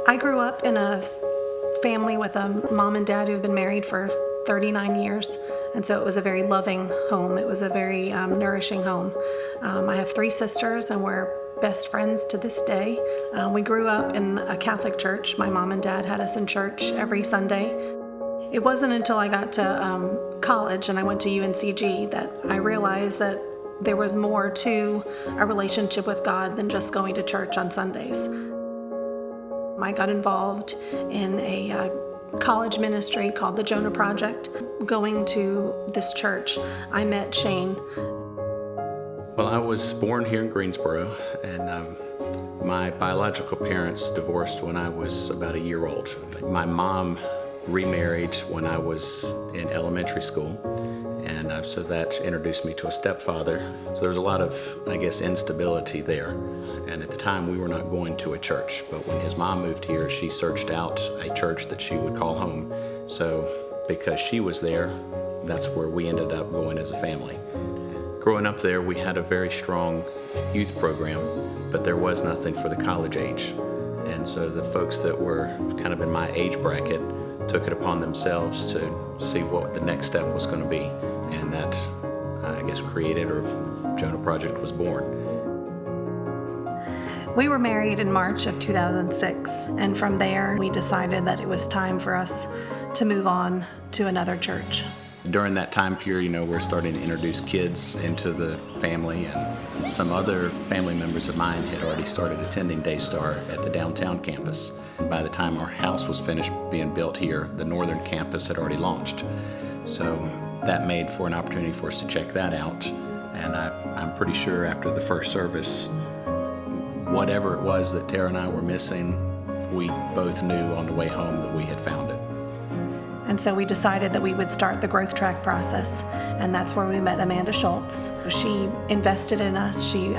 I grew up in a family with a mom and dad who have been married for 39 years. And so it was a very loving home. It was a very nourishing home. I have 3 sisters, and we're best friends to this day. We grew up in a Catholic church. My mom and dad had us in church every Sunday. It wasn't until I got to college and I went to UNCG that I realized that there was more to a relationship with God than just going to church on Sundays. I got involved in a college ministry called the Jonah Project. Going to this church, I met Shane. Well, I was born here in Greensboro, and my biological parents divorced when I was about a year old. My mom remarried when I was in elementary school, and so that introduced me to a stepfather. So there was a lot of, instability there. And at the time, we were not going to a church. But when his mom moved here, she searched out a church that she would call home. So because she was there, that's where we ended up going as a family. Growing up there, we had a very strong youth program, but there was nothing for the college age. And so the folks that were kind of in my age bracket took it upon themselves to see what the next step was going to be. And that, created, or Jonah Project was born. We were married in March of 2006, and from there we decided that it was time for us to move on to another church. During that time period, we're starting to introduce kids into the family, and some other family members of mine had already started attending Daystar at the downtown campus. By the time our house was finished being built here, the northern campus had already launched. So that made for an opportunity for us to check that out, and I'm pretty sure after the first service, whatever it was that Tara and I were missing, we both knew on the way home that we had found it. And so we decided that we would start the growth track process, and that's where we met Amanda Schultz. She invested in us. She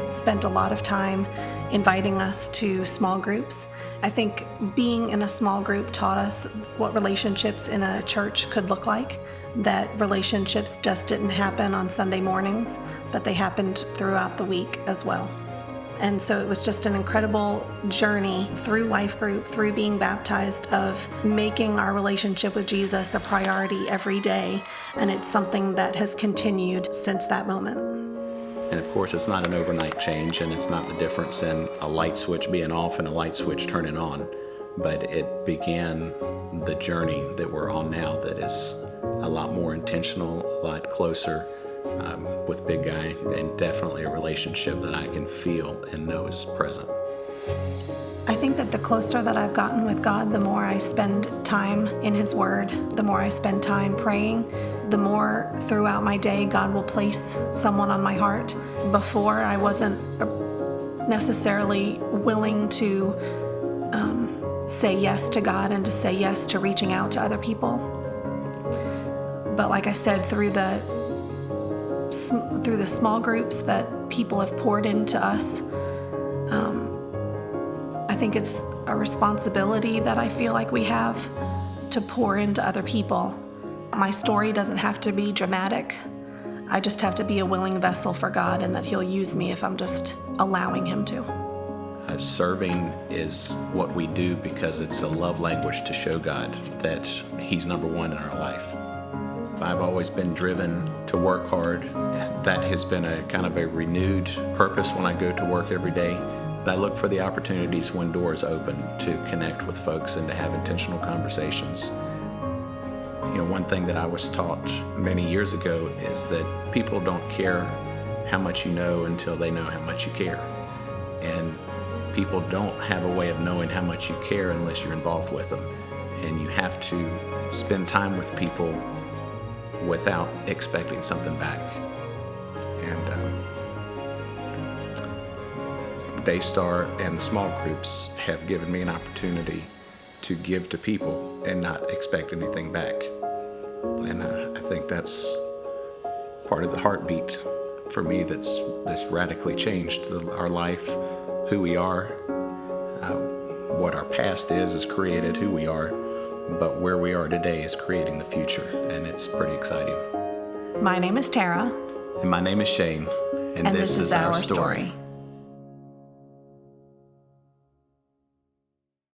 spent a lot of time inviting us to small groups. I think being in a small group taught us what relationships in a church could look like, that relationships just didn't happen on Sunday mornings, but they happened throughout the week as well. And so it was just an incredible journey through life group, through being baptized, of making our relationship with Jesus a priority every day. And it's something that has continued since that moment. And of course, it's not an overnight change, and it's not the difference in a light switch being off and a light switch turning on. But it began the journey that we're on now that is a lot more intentional, a lot closer, with Big Guy, and definitely a relationship that I can feel and know is present. I think that the closer that I've gotten with God, the more I spend time in His Word, the more I spend time praying, the more throughout my day God will place someone on my heart. Before, I wasn't necessarily willing to say yes to God and to say yes to reaching out to other people. But like I said, through the small groups that people have poured into us, I think it's a responsibility that I feel like we have to pour into other people. My story doesn't have to be dramatic. I just have to be a willing vessel for God, and that He'll use me if I'm just allowing Him to. Serving is what we do because it's a love language to show God that He's number one in our life. I've always been driven to work hard. That has been a kind of a renewed purpose when I go to work every day. I look for the opportunities when doors open to connect with folks and to have intentional conversations. One thing that I was taught many years ago is that people don't care how much you know until they know how much you care. And people don't have a way of knowing how much you care unless you're involved with them. And you have to spend time with people without expecting something back. And Daystar and the small groups have given me an opportunity to give to people and not expect anything back. And I think that's part of the heartbeat for me that's radically changed our life, who we are, what our past is created who we are, but where we are today is creating the future, and it's pretty exciting. My name is Tara. And my name is Shane, and this is our story.